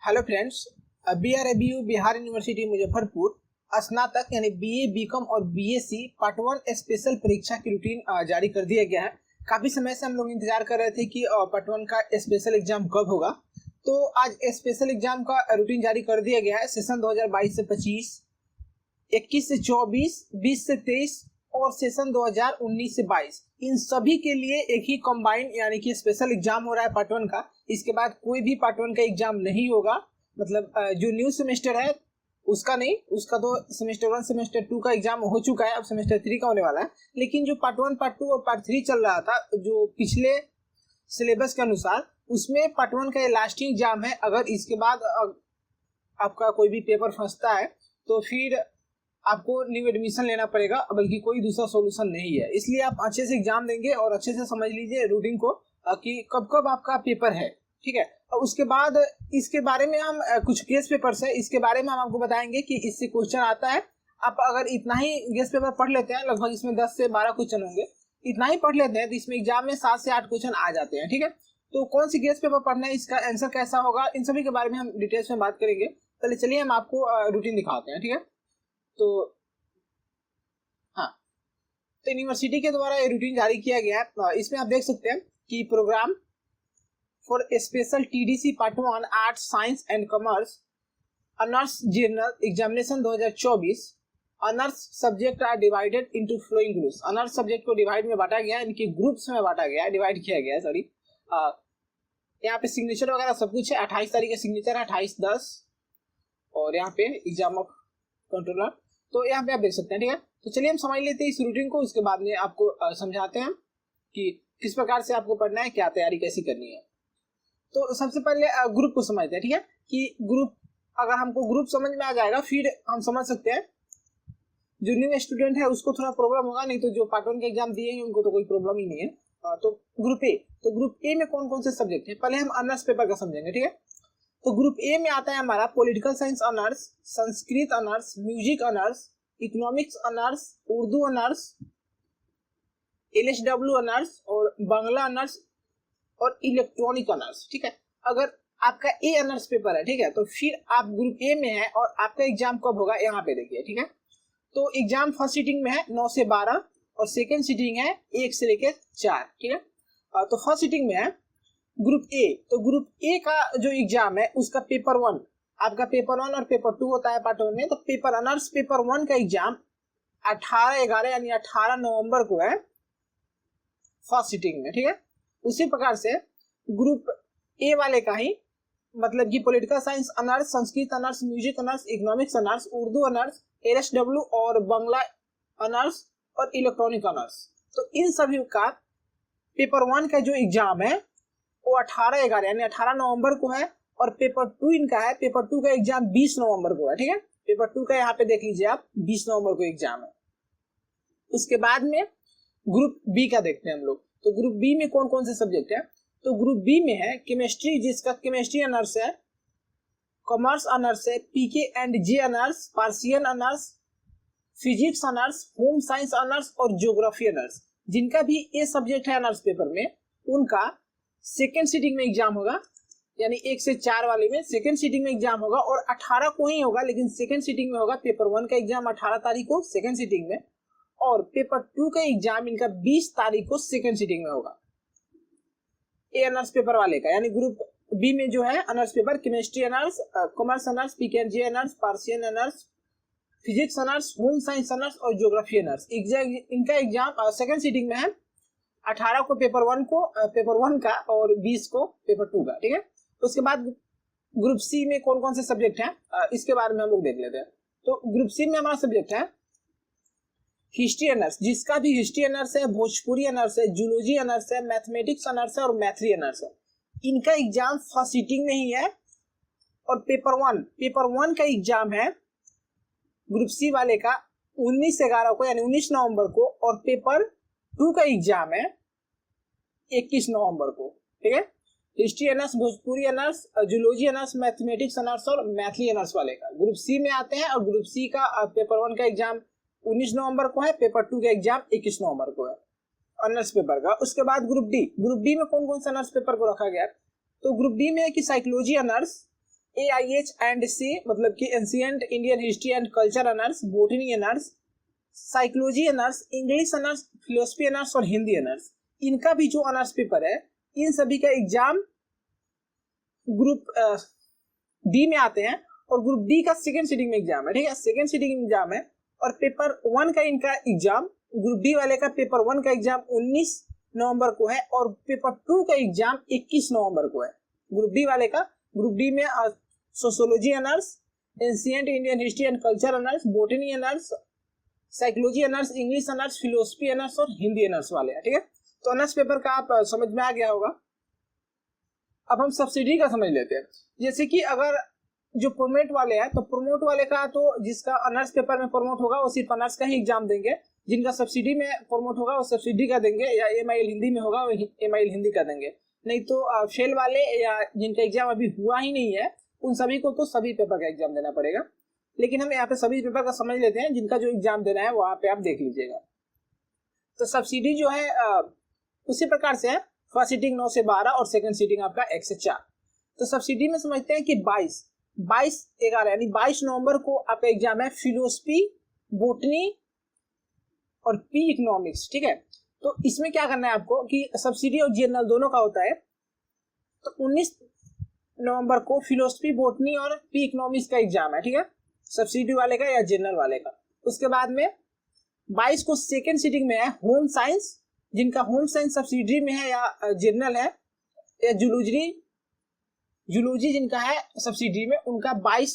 Hello friends, BRABU Bihar university Muzaffarpur स्नातक यानी BA BCom और BSc पार्ट 1 स्पेशल परीक्षा की रूटीन जारी कर दिया गया है। काफी समय से हम लोग इंतजार कर रहे थे कि पार्ट 1 का स्पेशल एग्जाम कब होगा। तो आज स्पेशल एग्जाम का रूटीन जारी कर दिया गया है। सेशन 2022 से 25, 21 से 24, 20 से 23 और सेशन 2019 से 22 इन सभी के लिए एक ही कंबाइंड यानी कि स्पेशल एग्जाम हो रहा है पार्ट 1 का। इसके बाद कोई भी पार्ट 1 का एग्जाम नहीं होगा। मतलब जो न्यू सेमेस्टर है उसका नहीं, उसका तो सेमेस्टर 1 सेमेस्टर 2 का एग्जाम हो चुका है, अब सेमेस्टर 3 का होने वाला है। लेकिन जो पार्ट 1 पार्ट 2 और पार्ट 3 चल रहा था जो पिछले सिलेबस के अनुसार, उसमें पार्ट 1 का ये लास्टिंग एग्जाम है। अगर इसके बाद आपका कोई भी पेपर फंसता है तो फिर आपको न्यू एडमिशन लेना पड़ेगा, बल्कि कोई दूसरा सॉल्यूशन नहीं है। इसलिए आप अच्छे से एग्जाम देंगे और अच्छे से समझ लीजिए रूटीन को कि कब कब आपका पेपर है, ठीक है। और उसके बाद इसके बारे में हम कुछ गेस्ट पेपर्स है, इसके बारे में हम आपको बताएंगे कि इससे क्वेश्चन आता है। आप अगर इतना ही गेस्ट पेपर पढ़ लेते हैं, लगभग इसमें 10 से 12 क्वेश्चन होंगे, इतना ही पढ़ लेते हैं तो इसमें एग्जाम में 7 से 8 क्वेश्चन आ जाते हैं, ठीक है। तो कौन सी गेस्ट पेपर पढ़ना है, इसका आंसर कैसा होगा, इन सभी के बारे में हम डिटेल्स में बात करेंगे। पहले चलिए हम आपको रूटीन दिखाते हैं, ठीक है। तो हाँ, तो यूनिवर्सिटी के द्वारा ये रूटीन जारी किया गया है। इसमें आप देख सकते हैं कि program for special TDC part 1 arts science and commerce honours general examination 2024। Honours subject are divided into following groups. Honours subject को डिवाइड में बांटा गया है, इनके ग्रुप्स में बांटा गया है, डिवाइड किया गया है, सॉरी। यहाँ पे सिग्नेचर वगैरह सब कुछ है। 28 तारीख का सिग्नेचर है, 28/10, और यहाँ पे एग्जाम ऑफ कंट्रोलर, तो यहाँ पे आप देख सकते हैं, ठीक है। तो चलिए हम समझ लेते हैं इस रूटीन को, उसके बाद में आपको समझाते हैं कि किस प्रकार से आपको पढ़ना है, क्या तैयारी कैसी करनी है। तो सबसे पहले ग्रुप को समझते हैं, ठीक है। कि ग्रुप, अगर हमको ग्रुप समझ में आ जाएगा फिर हम समझ सकते हैं। जो न्यू स्टूडेंट है उसको थोड़ा प्रॉब्लम होगा, नहीं तो जो पार्ट 1 के एग्जाम दिए हैं उनको तो कोई प्रॉब्लम ही नहीं है। तो ग्रुप ए, तो ग्रुप ए में कौन कौन से सब्जेक्ट है, पहले हम ऑनर्स पेपर का समझेंगे, ठीक है। तो ग्रुप ए में आता है हमारा political science honours, Sanskrit honours, music honours, economics honours, Urdu honours, LSW honours और बांग्ला ऑनर्स और इलेक्ट्रॉनिक ऑनर्स, ठीक है। अगर आपका ए ऑनर्स पेपर है, ठीक है, तो फिर आप ग्रुप ए में है और आपका एग्जाम कब होगा यहाँ पे देखिए, ठीक है। तो एग्जाम फर्स्ट सीटिंग में है 9 से 12 और सेकेंड सीटिंग है 1 से लेकर 4, ठीक है। तो फर्स्ट सीटिंग में है ग्रुप ए। तो ग्रुप ए का जो एग्जाम है उसका पेपर 1, आपका पेपर 1 और पेपर 2 होता है पार्ट 1 में। तो पेपर ऑनर्स पेपर 1 का एग्जाम 18/11 यानी 18 नवंबर को है फर्स्ट सीटिंग में, ठीक है। उसी प्रकार से ग्रुप ए वाले का ही, मतलब कि political science honours, Sanskrit honours, music honours, economics honours, Urdu honours, LSW और बांग्ला ऑनर्स और इलेक्ट्रॉनिक ऑनर्स, तो इन सभी का पेपर 1 का जो एग्जाम है वो 18/11 यानी 18 नवंबर को है। और पेपर 2 इनका है, पेपर 2 का एग्जाम 20 नवंबर को है, ठीक है। पेपर 2 का यहाँ पे देख लीजिए आप, 20 नवंबर को एग्जाम है। उसके बाद में ग्रुप बी का देखते हैं हम लोग। तो ग्रुप बी में कौन कौन से सब्जेक्ट है, तो ग्रुप बी में है केमिस्ट्री, जिसका केमिस्ट्री ऑनर्स है, कॉमर्स ऑनर्स है, PK and J honours, Persian honours, physics honours, home science honours और ज्योग्राफी ऑनर्स। जिनका भी ये सब्जेक्ट है ऑनर्स पेपर में, उनका सेकेंड सीटिंग में एग्जाम होगा, यानी 1 से 4 वाले में सेकेंड सीटिंग में एग्जाम होगा। और 18 को ही होगा, लेकिन सेकेंड सीटिंग में होगा। पेपर 1 का एग्जाम 18 तारीख को सेकेंड सीटिंग में, और पेपर 2 का एग्जाम इनका 20 तारीख को सेकेंड सीटिंग में होगा, ए ऑनर्स पेपर वाले का। यानी ग्रुप बी में जो है honours paper chemistry honours, commerce honours, PK and J honours, Persian honours, physics honours, home science honours और ज्योग्राफी ऑनर्स, इनका एग्जाम सेकेंड सीटिंग में है। 18 को पेपर 1 का और 20 को पेपर 2 का, ठीक है। उसके बाद ग्रुप सी में कौन कौन से सब्जेक्ट हैं, इसके बारे में हम लोग देख लेते हैं। तो ग्रुप सी में हमारा सब्जेक्ट है हिस्ट्री ऑनर्स, जिसका भी हिस्ट्री ऑनर्स है, भोजपुरी ऑनर्स है, जूलॉजी ऑनर्स है, मैथमेटिक्स ऑनर्स है और मैथ्री ऑनर्स है। इनका एग्जाम फर्स्ट सीटिंग में ही है। और पेपर 1 का एग्जाम है ग्रुप सी वाले का 19/11 को यानी 19 नवंबर को, और पेपर 2 का एग्जाम है 21 नवंबर को, ठीक है। History honours, Bhojpuri honours, zoology honours, mathematics honours और मैथली ऑनर्स वाले का ग्रुप सी में आते हैं। और ग्रुप सी का पेपर 1 का एग्जाम 19 नवंबर को है, पेपर 2 का एग्जाम 21 नवंबर को है ऑनर्स पेपर का। उसके बाद ग्रुप डी में कौन कौन से ऑनर्स पेपर को रखा गया है, तो ग्रुप डी में है कि साइकोलॉजी ऑनर्स, AIH&C मतलब कि ancient Indian history and culture honours, botany honours, psychology honours, English honours, philosophy honours और हिंदी ऑनर्स, इनका भी जो ऑनर्स पेपर है, इन सभी का एग्जाम ग्रुप डी में आते हैं और ग्रुप डी का सेकेंड सीटिंग में एग्जाम है, ठीक है, सेकेंड सीटिंग एग्जाम है। और पेपर 1 का इनका एग्जाम, ग्रुप डी वाले का पेपर 1 का एग्जाम 19 नवंबर को है और पेपर 2 का एग्जाम 21 नवंबर को है ग्रुप डी वाले का। ग्रुप डी में sociology honours, ancient Indian history and culture honours, botany honours, psychology honours, English honours, philosophy honours और हिंदी ऑनर्स वाले हैं, ठीक है। तो ऑनर्स पेपर का आप समझ में आ गया होगा। अब हम सब्सिडी का समझ लेते हैं। जैसे कि अगर जो प्रोमोट वाले हैं, तो प्रोमोट वाले का तो जिसका ऑनर्स पेपर में प्रमोट होगा वो सिर्फ ऑनर्स का ही एग्जाम देंगे, जिनका सब्सिडी में प्रमोट होगा वो सब्सिडी का देंगे, या MIL हिंदी में होगा वो MIL हिंदी का देंगे। नहीं तो फेल वाले या जिनका एग्जाम अभी हुआ ही नहीं है, उन सभी को तो सभी पेपर का एग्जाम देना पड़ेगा। लेकिन हम यहाँ पे सभी पेपर का समझ लेते हैं, जिनका जो एग्जाम देना है वहां पे आप देख लीजिएगा। तो सब्सिडी जो है उसी प्रकार से है, फर्स्ट सीटिंग 9 से 12 और सेकंड सीटिंग आपका 1 से 4। तो सब्सिडी में समझते हैं कि 22/11 यानी 22 नवंबर को आपका एग्जाम है फिलोसफी, बॉटनी और पी इकोनॉमिक्स, ठीक है। तो इसमें क्या करना है आपको कि सब्सिडी और जनरल दोनों का होता है। तो 19 नवंबर को फिलोसफी, बॉटनी और पी इकोनॉमिक्स का एग्जाम है, ठीक है, सब्सिडी वाले का या जनरल वाले का। उसके बाद में 22 को सेकेंड सीटिंग में है होम साइंस, जिनका होम साइंस सब्सिडी में है या जनरल है, या जूलॉजी जिनका है सब्सिडी में, उनका 22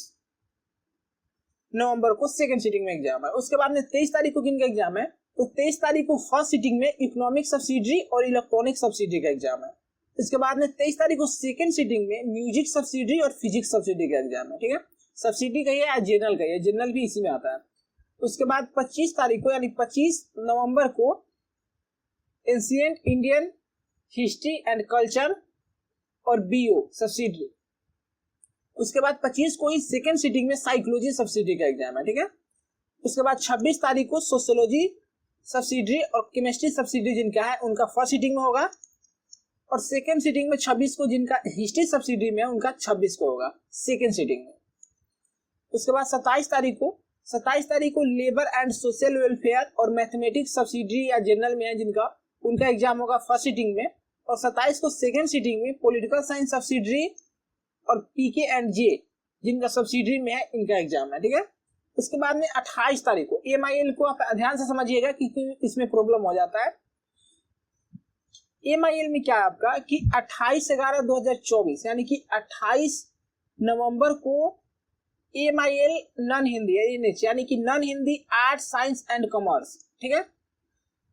नवंबर को सेकेंड सीटिंग में एग्जाम है। उसके बाद में 23 तारीख को किनका एग्जाम है, तो 23 तारीख को फर्स्ट सीटिंग में इकोनॉमिक सब्सिडी और इलेक्ट्रॉनिक सब्सिडी का एग्जाम है। इसके बाद में 23 तारीख को सेकेंड सीटिंग में म्यूजिक सब्सिडी और फिजिक्स सब्सिडी का एग्जाम है, ठीक है। सब्सिडी का है या जनरल का है, जनरल भी इसी में आता है। उसके बाद 25 तारीख को यानी 25 नवंबर को ancient Indian history and culture और BO सब्सिडी। उसके बाद 25 को ही सेकेंड सीटिंग में साइकोलॉजी सब्सिडी का एग्जाम है, ठीक है। उसके बाद 26 तारीख को सोशियोलॉजी सब्सिडी और केमिस्ट्री सब्सिडी जिनका है उनका फर्स्ट सीटिंग में होगा, और सेकेंड सीटिंग में 26 को जिनका हिस्ट्री सब्सिडी में है उनका 26 को होगा सेकेंड सीटिंग में। उसके बाद 27 तारीख को लेबर एंड सोशल वेलफेयर और मैथमेटिक्स सब्सिडी या जनरल में है जिनका, उनका एग्जाम होगा फर्स्ट सीटिंग में। और 27 को सेकेंड सीटिंग में पॉलिटिकल साइंस सब्सिडी और PK एंड J जिनका सब्सिडी में है, इनका एग्जाम है, ठीक है। उसके बाद में 28 तारीख को MIL को आप ध्यान से समझिएगा क्योंकि इसमें प्रॉब्लम हो जाता है। MIL में क्या है आपका कि 28/11/2024 यानी कि 28 नवंबर को MIL नॉन हिंदी है, यानी कि non Hindi art, science and commerce, ठीक है।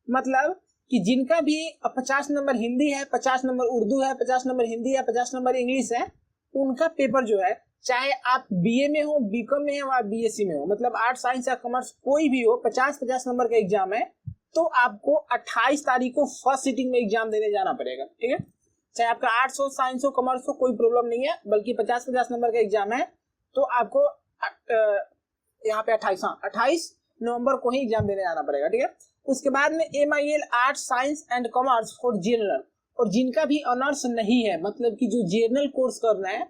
मतलब कि जिनका भी 50 नंबर हिंदी है, 50 नंबर उर्दू है, 50 नंबर हिंदी है, 50 नंबर इंग्लिश है, उनका पेपर जो है, चाहे आप BA में हो, BCom में हो या BSc में हो, मतलब आर्ट, साइंस या कॉमर्स कोई भी हो, 50-50 नंबर का एग्जाम है। तो आपको 28 तारीख को फर्स्ट सीटिंग में एग्जाम देने जाना पड़ेगा, ठीक है। चाहे आपका आर्ट्स हो, साइंस हो, कॉमर्स हो, कोई प्रॉब्लम नहीं है, बल्कि 50-50 नंबर का एग्जाम है। तो आपको यहाँ पे 28 नवंबर को ही एग्जाम देने जाना पड़ेगा, ठीक है। उसके बाद में MIL art, science and commerce for general, और जिनका भी ऑनर्स नहीं है, मतलब कि जो जनरल कोर्स करना है,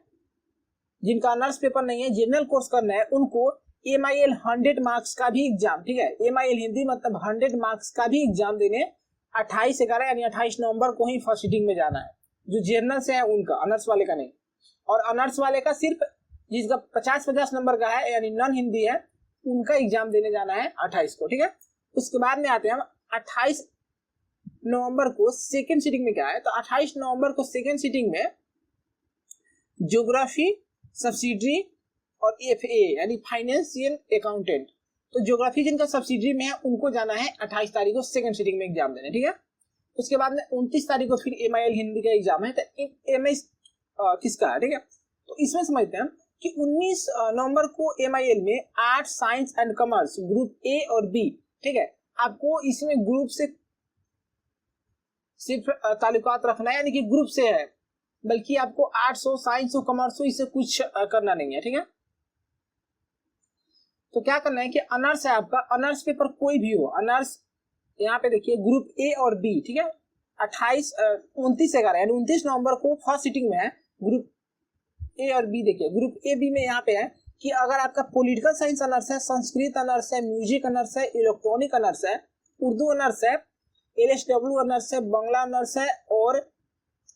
जिनका ऑनर्स पेपर नहीं है, जनरल कोर्स करना है, उनको MIL 100 मार्क्स का भी एग्जाम, ठीक है, MIL हिंदी मतलब 100 मार्क्स का भी एग्जाम देने 28/11 यानी 28 नवंबर को ही फर्स्ट सीटिंग में जाना है। जो जनरल से है उनका, ऑनर्स वाले का नहीं। और ऑनर्स वाले का सिर्फ जिसका 50-50 नंबर का है यानी नॉन हिंदी है, उनका एग्जाम देने जाना है 28 को, ठीक है। उसके बाद में आते हैं हम 28 नवंबर को सेकेंड सीटिंग में क्या है, तो 28 नवंबर को सेकेंड सीटिंग में ज्योग्राफी सब्सिडी और FA यानी फाइनेंशियल अकाउंटेंट। तो ज्योग्राफी जिनका सब्सिडी में है उनको जाना है 28 तारीख को सेकेंड सीटिंग में एग्जाम देने, ठीक है। उसके बाद में 29 तारीख को फिर MIL हिंदी का एग्जाम है। तो MI किसका है, ठीक है। तो इसमें समझते हैं कि 19 नवंबर को MIL में art, science and commerce group A और B, ठीक है। आपको इसमें ग्रुप से सिर्फ ताल्लुकात रखना है, यानी कि ग्रुप से है, बल्कि आपको आर्ट्स हो, साइंस हो, कॉमर्स हो, इससे कुछ करना नहीं है, ठीक है। तो क्या करना है कि ऑनर्स है आपका, ऑनर्स पेपर कोई भी हो, ऑनर्स यहाँ पे देखिए ग्रुप A और B, ठीक है। 29/11 यानी 29 नवंबर को फर्स्ट सीटिंग में है ग्रुप ए और बी देखिए, ग्रुप ए बी में यहाँ पे है कि अगर आपका पॉलिटिकल साइंस ऑनर्स है, संस्कृत ऑनर्स है, म्यूजिक ऑनर्स है, इलेक्ट्रॉनिक ऑनर्स है, उर्दू ऑनर्स है, एलएसडब्ल्यू ऑनर्स है, बांग्ला ऑनर्स है और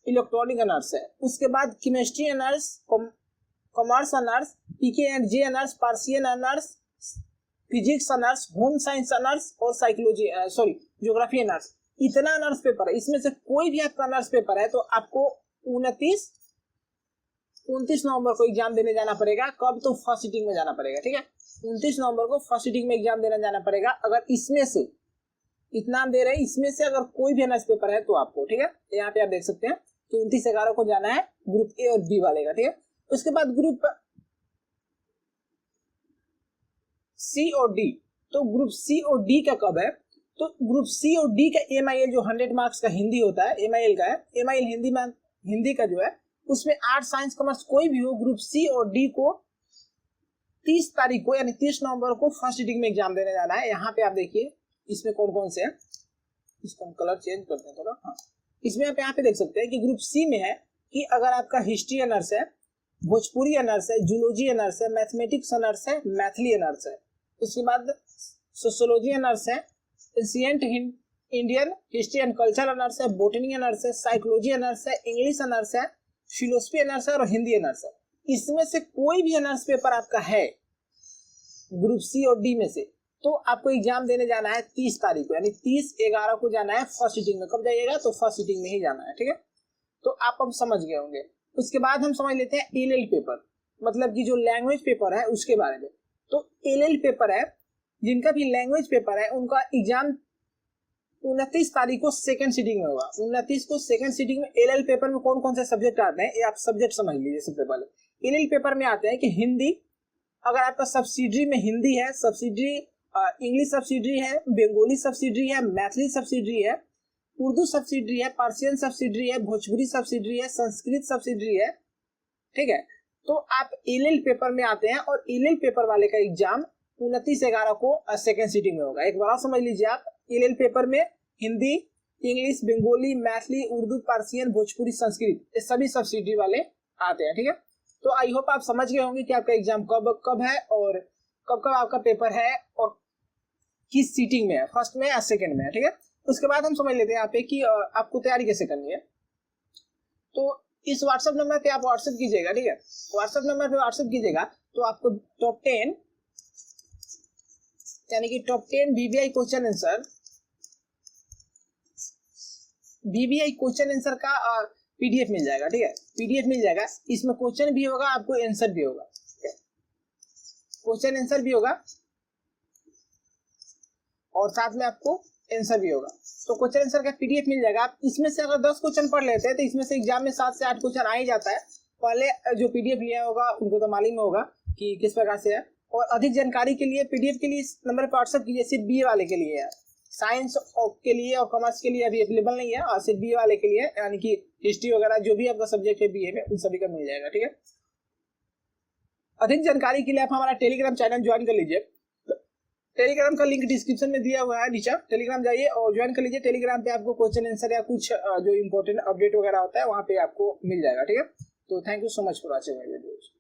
इलेक्ट्रॉनिक ऑनर्स है। उसके बाद chemistry honours, commerce honours, P K and J honours, Persian honours, physics honours, home science honours और साइकोलॉजी ज्योग्राफी ऑनर्स, इतना ऑनर्स पेपर है। इसमें से कोई भी आपका ऑनर्स पेपर है तो आपको 29 नवंबर को एग्जाम देने जाना पड़ेगा। कब? तो फर्स्ट सीटिंग में जाना पड़ेगा, ठीक है। 29 नवंबर को फर्स्ट सीटिंग में एग्जाम देने जाना पड़ेगा। अगर इसमें से इतना हम दे रहे हैं, इसमें से अगर कोई भी ऑनर्स पेपर है तो आपको, ठीक है, यहाँ पे आप देख सकते हैं कि 29/11 को जाना है ग्रुप ए और बी वाले का, ठीक है। उसके बाद ग्रुप सी और डी, तो ग्रुप सी और डी का कब है? तो ग्रुप सी और डी का MIL जो 100 मार्क्स का हिंदी होता है, MIL का है, MIL हिंदी का जो है उसमें आर्ट साइंस कॉमर्स कोई भी हो, ग्रुप सी और डी को 30 तारीख को यानी 30 नवंबर को फर्स्ट सीटिंग में एग्जाम देने जाना है। यहाँ पे आप देखिए इसमें कौन कौन से हैं, इसका कलर चेंज करते हैं थोड़ा। हाँ, इसमें आप यहाँ पे देख सकते हैं कि ग्रुप सी में है कि अगर आपका हिस्ट्री ऑनर्स है, भोजपुरी ऑनर्स है, जूलॉजी ऑनर्स है, मैथमेटिक्स ऑनर्स है, मैथिली ऑनर्स है, उसके बाद सोशियोलॉजी ऑनर्स है, ancient Indian history and culture honours है, बॉटनी ऑनर्स है, साइकोलॉजी ऑनर्स है, इंग्लिश ऑनर्स है, फिलोसफी ऑनर्स है और हिंदी ऑनर्स है। इसमें से कोई भी ऑनर्स पेपर आपका है ग्रुप सी और डी में से, तो आपको एग्जाम देने जाना है 30 तारीख को, यानी 30/11 को जाना है फर्स्ट सीटिंग में। कब जाइएगा? तो फर्स्ट सीटिंग में ही जाना है, ठीक है। तो आप अब समझ गए होंगे। उसके बाद हम समझ लेते हैं LL पेपर, मतलब कि जो लैंग्वेज पेपर है उसके बारे में। तो LL पेपर है, जिनका भी लैंग्वेज पेपर है उनका एग्जाम 29 तारीख को सेकंड सीटिंग में होगा। 29 को सेकंड सीटिंग में LL पेपर में कौन कौन से सब्जेक्ट आते हैं, ये आप सब्जेक्ट समझ लीजिए। सबसे पहले LL पेपर में आते हैं कि हिंदी, अगर आपका सब्सिडरी में हिंदी है, सब्सिडरी इंग्लिश सब्सिडरी है, बंगाली सब्सिडरी है, मैथिली सब्सिडरी है, उर्दू सब्सिडरी है, पर्शियन सब्सिडरी है, भोजपुरी सब्सिडरी है, संस्कृत सब्सिडरी है, ठीक है। तो आप LL पेपर में आते हैं और LL पेपर वाले का एग्जाम 29/11 को सेकंड सीटिंग में होगा। एक बार समझ लीजिए आप, LL पेपर में हिंदी, इंग्लिश, बंगाली, मैथिली, उर्दू, पर्शियन, भोजपुरी, संस्कृत, ये सभी सब्सिडरी वाले आते हैं, ठीक है। तो आई होप आप समझ गए होंगे कि आपका एग्जाम कब है और कब आपका पेपर है और किस सीटिंग में है, फर्स्ट में या सेकंड में है, ठीक है। उसके बाद हम समझ लेते हैं यहाँ पे कि आपको तैयारी कैसे करनी है। तो इस व्हाट्सएप नंबर पे आप व्हाट्सएप कीजिएगा, ठीक है। व्हाट्सएप नंबर पे व्हाट्सएप कीजिएगा तो आपको टॉप 10 यानी कि टॉप 10 BBI क्वेश्चन आंसर का PDF मिल जाएगा, ठीक है। PDF मिल जाएगा, इसमें क्वेश्चन भी होगा, आपको आंसर भी होगा, क्वेश्चन आंसर भी होगा और साथ में आपको आंसर भी होगा। तो क्वेश्चन आंसर का PDF मिल जाएगा। आप इसमें से अगर 10 क्वेश्चन पढ़ लेते हैं तो इसमें से एग्जाम में 7 से 8 क्वेश्चन आ ही जाता है। पहले जो PDF लिया होगा उनको तो मालूम होगा कि किस प्रकार से है। और अधिक जानकारी के लिए PDF के लिए इस नंबर पर व्हाट्सएप कीजिए। सिर्फ BA वाले के लिए है, साइंस के लिए और कॉमर्स के लिए अभी अवेलेबल नहीं है, और सिर्फ BA वाले के लिए, यानी कि हिस्ट्री वगैरह जो भी आपका सब्जेक्ट है BA में उन सभी का मिल जाएगा, ठीक है। अधिक जानकारी के लिए आप हमारा टेलीग्राम चैनल ज्वाइन कर लीजिए। टेलीग्राम का लिंक डिस्क्रिप्शन में दिया हुआ है नीचे, टेलीग्राम जाइए और ज्वाइन कर लीजिए। टेलीग्राम पे आपको क्वेश्चन आंसर या कुछ जो इंपॉर्टेंट अपडेट वगैरह होता है वहां पे आपको मिल जाएगा, ठीक है। तो thank you so much for watching my videos.